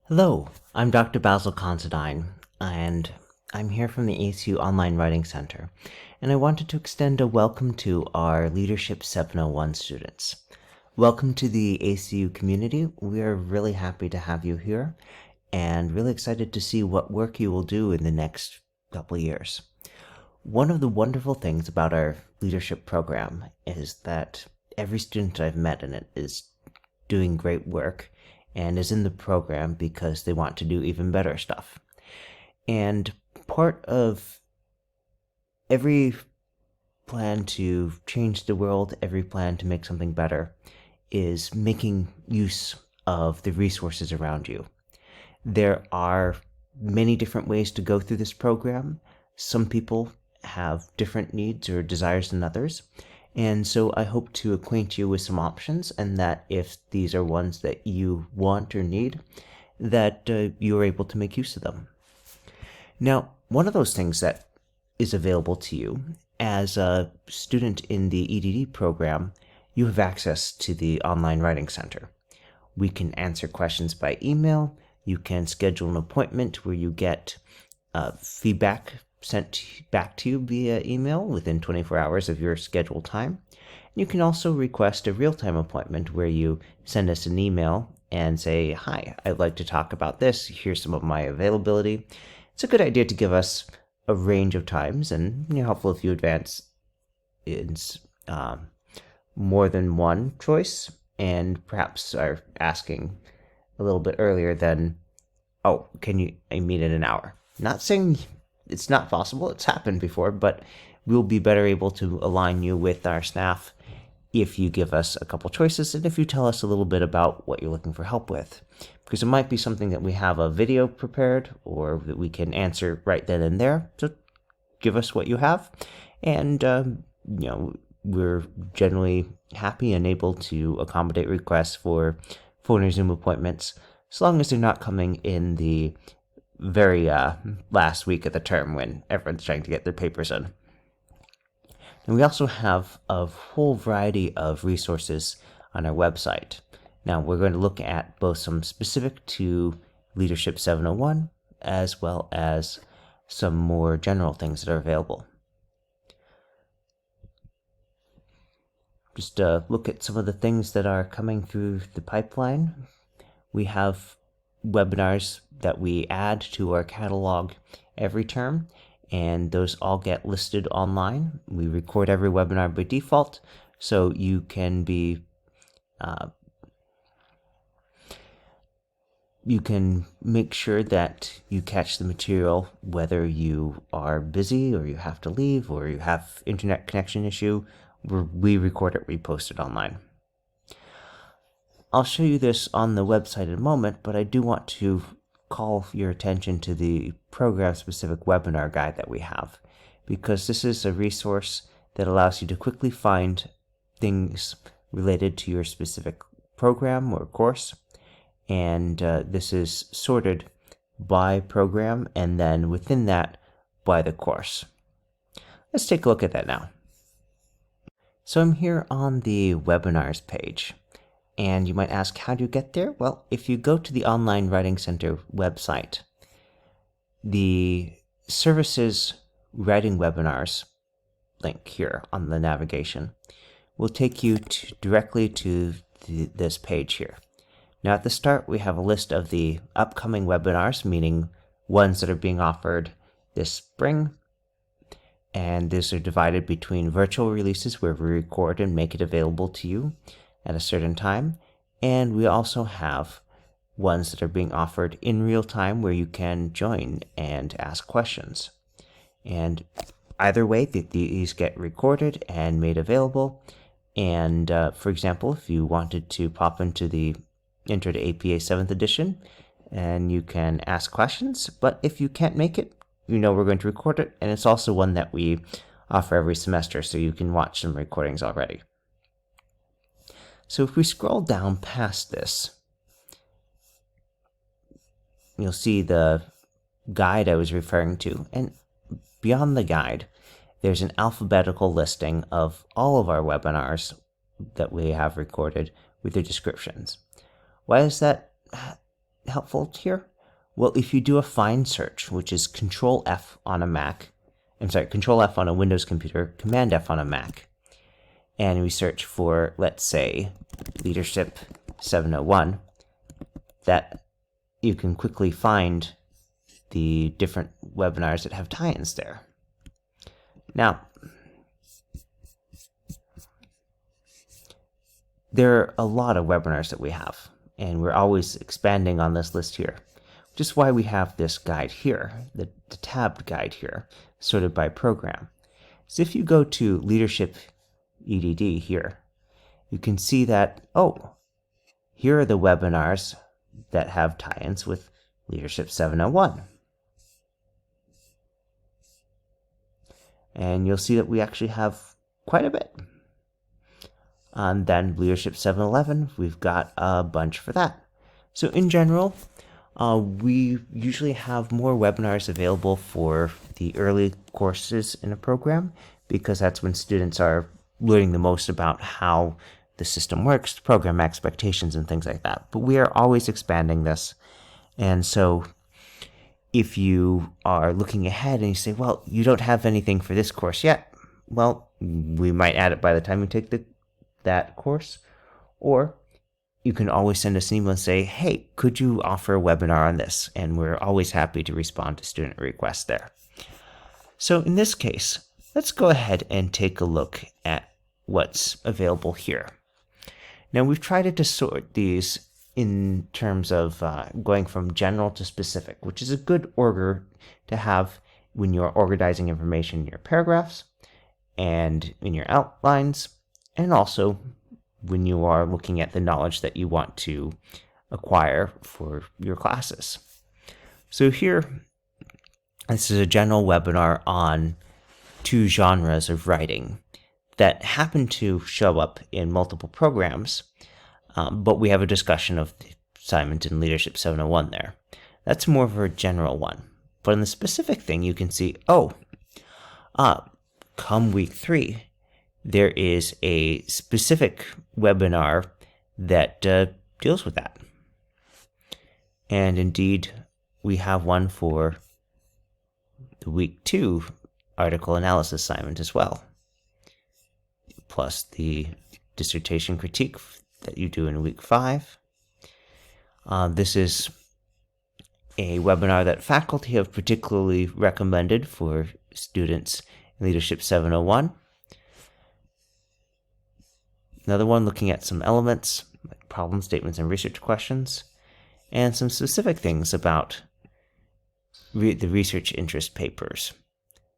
Hello, I'm Dr. Basil Considine, and I'm here from the ACU Online Writing Center, and I wanted to extend a welcome to our Leadership 701 students. Welcome to the ACU community. We are really happy to have you here, and really excited to see what work you will do in the next couple years. One of the wonderful things about our leadership program is that every student I've met in it is doing great work and is in the program because they want to do even better stuff. And part of every plan to change the world, every plan to make something better, is making use of the resources around you. There are many different ways to go through this program. Some people have different needs or desires than others. And so I hope to acquaint you with some options, and that if these are ones that you want or need, that you are able to make use of them. Now, one of those things that is available to you as a student in the EdD program, you have access to the Online Writing Center. We can answer questions by email. You can schedule an appointment where you get feedback sent back to you via email within 24 hours of your scheduled time. You can also request a real-time appointment where you send us an email and say, "Hi, I'd like to talk about this. Here's some of my availability." It's a good idea to give us a range of times, and helpful if you advance in more than one choice, and perhaps are asking a little bit earlier than, "Oh, can you meet in an hour?" Not saying it's not possible, it's happened before, but we'll be better able to align you with our staff if you give us a couple choices and if you tell us a little bit about what you're looking for help with. Because it might be something that we have a video prepared or that we can answer right then and there. So give us what you have, and we're generally happy and able to accommodate requests for phone or Zoom appointments, as long as they're not coming in the very last week of the term when everyone's trying to get their papers in. And we also have a whole variety of resources on our website. Now, we're going to look at both some specific to Leadership 701 as well as some more general things that are available. Just look at some of the things that are coming through the pipeline. We have webinars that we add to our catalog every term, and those all get listed online. We record every webinar by default, so you can be you can make sure that you catch the material whether you are busy or you have to leave or you have internet connection issue. We record it, we post it online. I'll show you this on the website in a moment, but I do want to call your attention to the program-specific webinar guide that we have, because this is a resource that allows you to quickly find things related to your specific program or course, and this is sorted by program, and then within that, by the course. Let's take a look at that now. So I'm here on the webinars page. And you might ask, how do you get there? Well, if you go to the Online Writing Center website, the Services Writing Webinars link here on the navigation will take you directly to this page here. Now, at the start, we have a list of the upcoming webinars, meaning ones that are being offered this spring. And these are divided between virtual releases where we record and make it available to you at a certain time, and we also have ones that are being offered in real time where you can join and ask questions. And either way, these get recorded and made available. And for example, if you wanted to pop into the enter to APA 7th edition, and you can ask questions, but if you can't make it, we're going to record it, and it's also one that we offer every semester, so you can watch some recordings already. So if we scroll down past this, you'll see the guide I was referring to, and beyond the guide, there's an alphabetical listing of all of our webinars that we have recorded with their descriptions. Why is that helpful here? Well, if you do a find search, which is Control F on a Mac, Control F on a Windows computer, Command F on a Mac, and we search for, let's say, Leadership 701, that you can quickly find the different webinars that have tie-ins there. Now, there are a lot of webinars that we have, and we're always expanding on this list here, which is why we have this guide here, the tabbed guide here, sorted by program. So if you go to Leadership EdD here, you can see that, oh, here are the webinars that have tie-ins with Leadership 701. And you'll see that we actually have quite a bit. And then Leadership 711, we've got a bunch for that. So in general, we usually have more webinars available for the early courses in a program, because that's when students are learning the most about how the system works, program expectations, and things like that. But we are always expanding this. And so if you are looking ahead and you say, well, you don't have anything for this course yet, well, we might add it by the time you take that course. Or you can always send us an email and say, hey, could you offer a webinar on this? And we're always happy to respond to student requests there. So in this case, let's go ahead and take a look at what's available here. Now, we've tried to sort these in terms of going from general to specific, which is a good order to have when you're organizing information in your paragraphs and in your outlines, and also when you are looking at the knowledge that you want to acquire for your classes. So here, this is a general webinar on 2 genres of writing that happen to show up in multiple programs, but we have a discussion of the assignment in Leadership 701 there. That's more of a general one. But in the specific thing, you can see, come week 3, there is a specific webinar that deals with that. And indeed, we have one for the week 2 article analysis assignment as well, plus the dissertation critique that you do in week 5. This is a webinar that faculty have particularly recommended for students in Leadership 701. Another one looking at some elements, like problem statements and research questions, and some specific things about the research interest papers.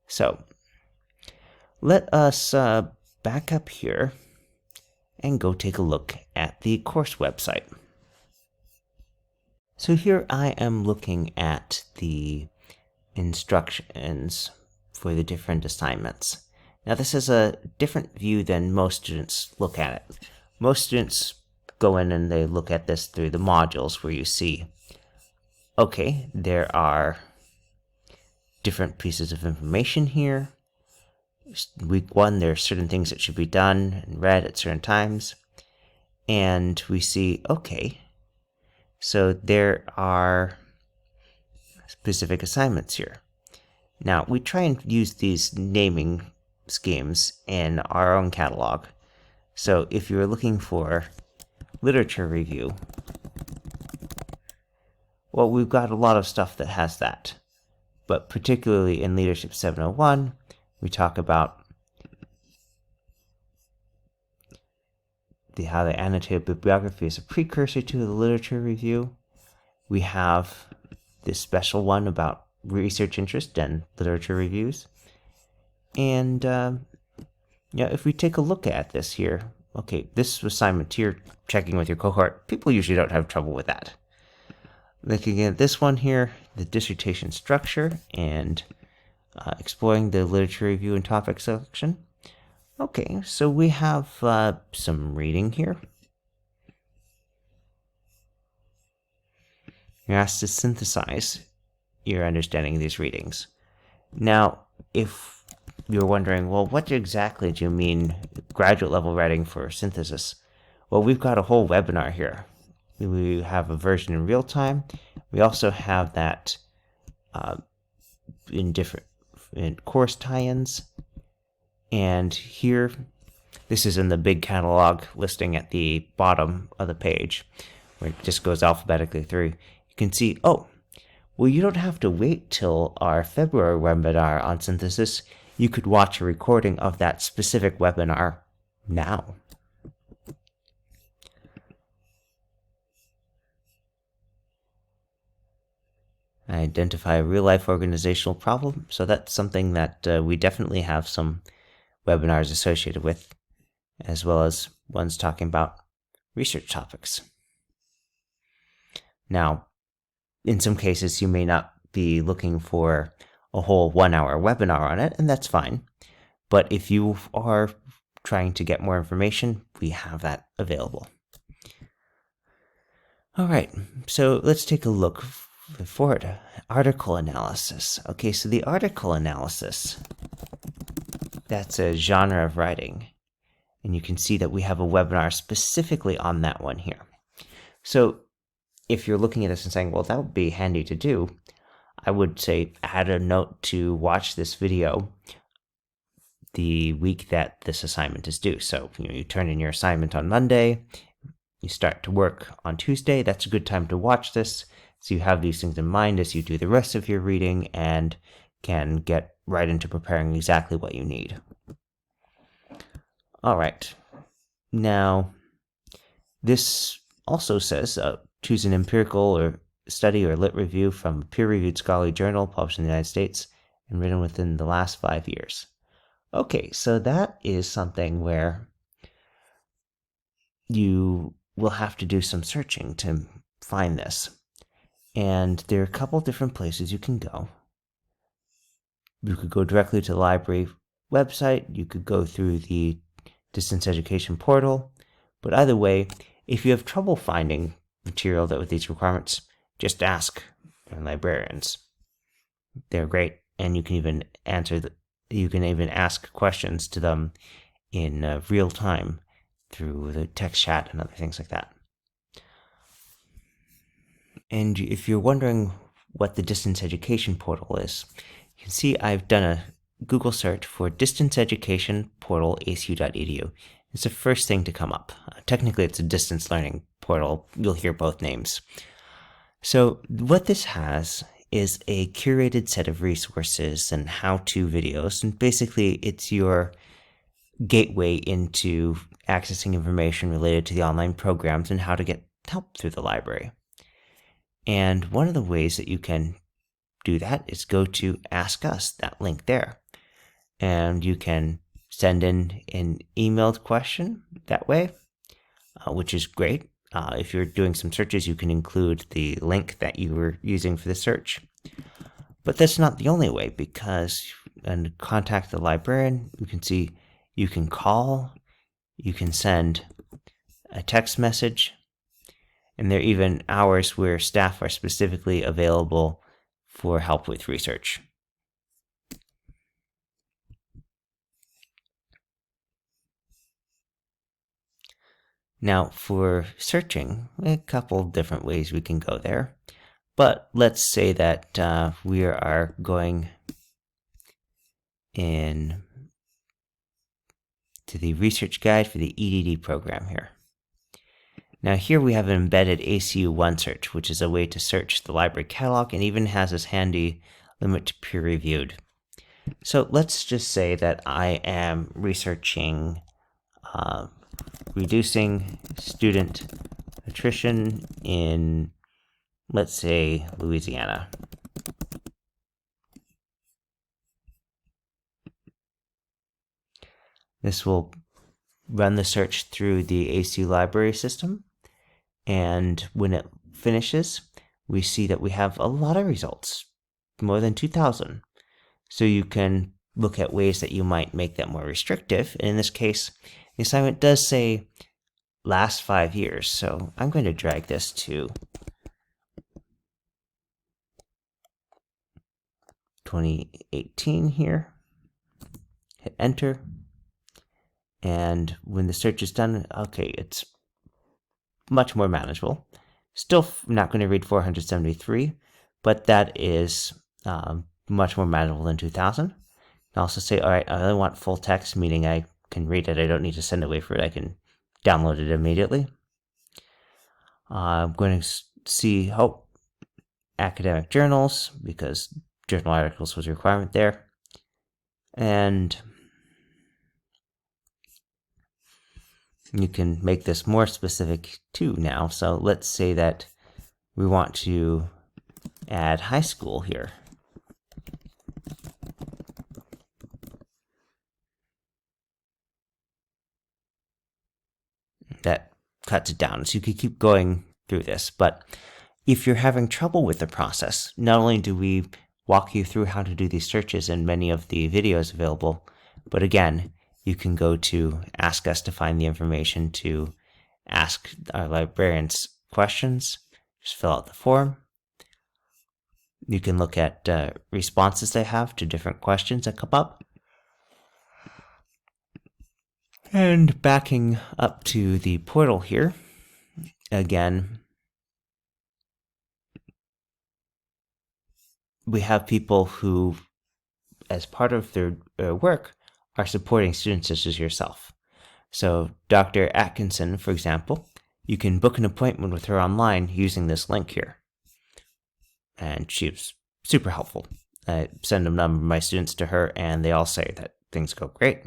So let us back up here and go take a look at the course website. So here I am looking at the instructions for the different assignments. Now this is a different view than most students look at it. Most students go in and they look at this through the modules, where you see, okay, there are different pieces of information here. Week 1, there are certain things that should be done and read at certain times. And we see, okay, so there are specific assignments here. Now, we try and use these naming schemes in our own catalog. So if you're looking for literature review, well, we've got a lot of stuff that has that. But particularly in Leadership 701, we talk about how the annotated bibliography is a precursor to the literature review. We have this special one about research interest and literature reviews. And if we take a look at this here, okay, this assignment here, checking with your cohort, people usually don't have trouble with that. Looking at this one here, the dissertation structure and exploring the literature review and topic selection. Okay, so we have some reading here. You're asked to synthesize your understanding of these readings. Now, if you're wondering, well, what exactly do you mean graduate level writing for synthesis? Well, we've got a whole webinar here we have a version in real time. We also have that in course tie-ins. And here, this is in the big catalog listing at the bottom of the page, where it just goes alphabetically through. You can see, oh, well, you don't have to wait till our February webinar on synthesis. You could watch a recording of that specific webinar now. Identify a real-life organizational problem. So that's something that we definitely have some webinars associated with, as well as ones talking about research topics. Now, in some cases, you may not be looking for a whole 1-hour webinar on it, and that's fine. But if you are trying to get more information, we have that available. All right, so let's take a look forward. Article analysis. Okay, so the article analysis, that's a genre of writing. And you can see that we have a webinar specifically on that one here. So if you're looking at this and saying, well, that would be handy to do, I would say add a note to watch this video the week that this assignment is due. So you turn in your assignment on Monday, you start to work on Tuesday. That's a good time to watch this, so you have these things in mind as you do the rest of your reading and can get right into preparing exactly what you need. All right. Now, this also says choose an empirical or study or lit review from a peer-reviewed scholarly journal published in the United States and written within the last 5 years. Okay, so that is something where you will have to do some searching to find this. And there are a couple different places you can go. You could go directly to the library website. You could go through the distance education portal. But either way, if you have trouble finding material that with these requirements, just ask your librarians. They're great, and you can even ask questions to them in real time through the text chat and other things like that. And if you're wondering what the distance education portal is, you can see I've done a Google search for distance education portal acu.edu. It's the first thing to come up. Technically, it's a distance learning portal. You'll hear both names. So what this has is a curated set of resources and how-to videos, and basically it's your gateway into accessing information related to the online programs and how to get help through the library. And one of the ways that you can do that is go to Ask Us, that link there. And you can send in an emailed question that way, which is great. If you're doing some searches, you can include the link that you were using for the search. But that's not the only way, because and contact the librarian, you can see you can call, you can send a text message, and there are even hours where staff are specifically available for help with research. Now, for searching, a couple different ways we can go there. But let's say that we are going in to the research guide for the EdD program here. Now here we have an embedded ACU OneSearch, which is a way to search the library catalog and even has this handy limit to peer reviewed. So let's just say that I am researching reducing student attrition in, let's say, Louisiana. This will run the search through the ACU library system, and when it finishes, we see that we have a lot of results, more than 2,000. So you can look at ways that you might make that more restrictive. And in this case, the assignment does say last 5 years, so I'm going to drag this to 2018 here, hit enter, and when the search is done, okay, it's much more manageable. Still not going to read 473, but that is much more manageable than 2000. I also say, all right, I only want full text, meaning I can read it. I don't need to send away for it. I can download it immediately. I'm going to see academic journals, because journal articles was a requirement there. And you can make this more specific too now. So let's say that we want to add high school here. That cuts it down. So you could keep going through this. But if you're having trouble with the process, not only do we walk you through how to do these searches in many of the videos available, but again, you can go to Ask Us to find the information to ask our librarians questions. Just fill out the form. You can look at responses they have to different questions that come up. And backing up to the portal here, again, we have people who, as part of their work, are supporting students such as yourself. So Dr. Atkinson, for example, you can book an appointment with her online using this link here. And she's super helpful. I send a number of my students to her, and they all say that things go great.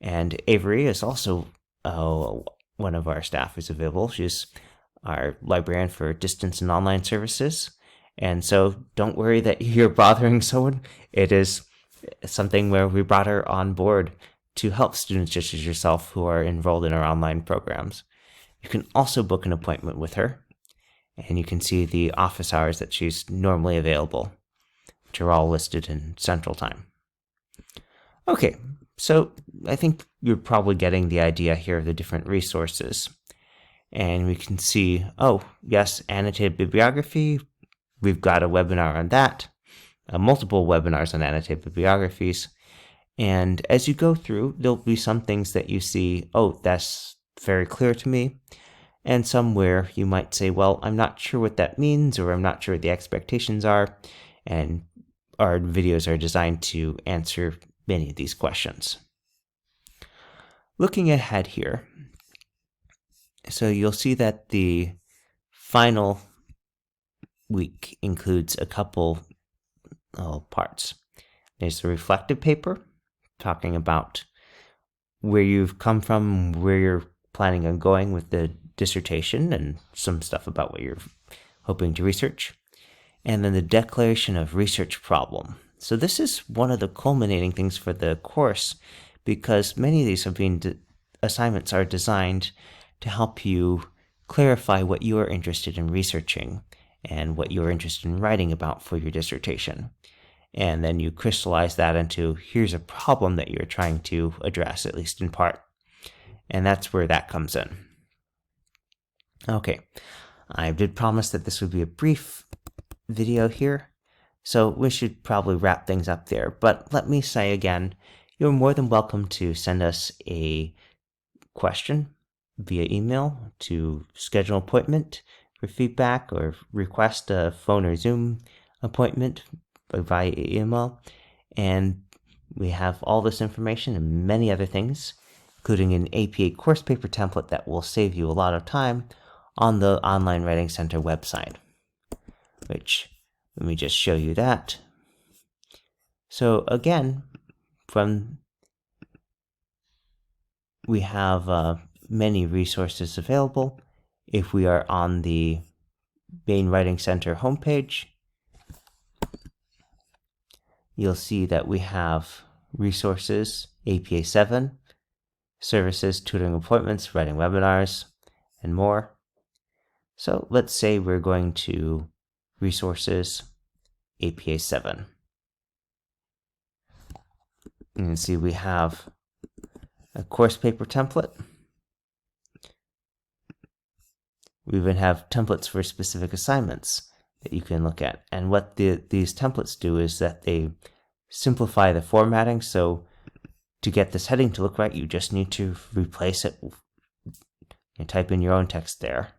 And Avery is also one of our staff who's available. She's our librarian for distance and online services. And so don't worry that you're bothering someone. It is something where we brought her on board to help students just as yourself who are enrolled in our online programs. You can also book an appointment with her, and you can see the office hours that she's normally available, which are all listed in Central Time. Okay, so I think you're probably getting the idea here of the different resources. And we can see, oh, yes, annotated bibliography. We've got a webinar on that, multiple webinars on annotated bibliographies. And as you go through, there'll be some things that you see, oh, that's very clear to me. And some where you might say, well, I'm not sure what that means, or I'm not sure what the expectations are. And our videos are designed to answer many of these questions. Looking ahead here, so you'll see that the final week includes a couple parts. There's the reflective paper, talking about where you've come from, where you're planning on going with the dissertation, and some stuff about what you're hoping to research. And then the declaration of research problem. So this is one of the culminating things for the course, because many of these assignments are designed to help you clarify what you are interested in researching and what you're interested in writing about for your dissertation. And then you crystallize that into, here's a problem that you're trying to address, at least in part. And that's where that comes in. Okay, I did promise that this would be a brief video here, so we should probably wrap things up there. But let me say again, you're more than welcome to send us a question via email to schedule an appointment for feedback, or request a phone or Zoom appointment via email. And we have all this information and many other things, including an APA course paper template that will save you a lot of time on the Online Writing Center website, which, let me just show you that. So again, we have many resources available. If we are on the main Writing Center homepage, you'll see that we have resources, APA 7, services, tutoring appointments, writing webinars, and more. So let's say we're going to resources, APA 7. You can see we have a course paper template. We even have templates for specific assignments that you can look at. And what these templates do is that they simplify the formatting. So to get this heading to look right, you just need to replace it and type in your own text there.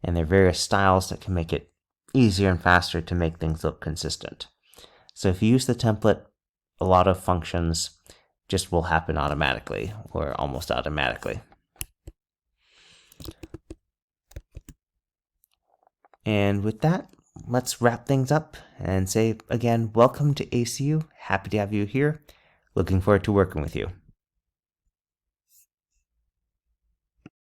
and there are various styles that can make it easier and faster to make things look consistent. So if you use the template, a lot of functions just will happen automatically or almost automatically. And with that, let's wrap things up and say again, welcome to ACU. Happy to have you here. Looking forward to working with you.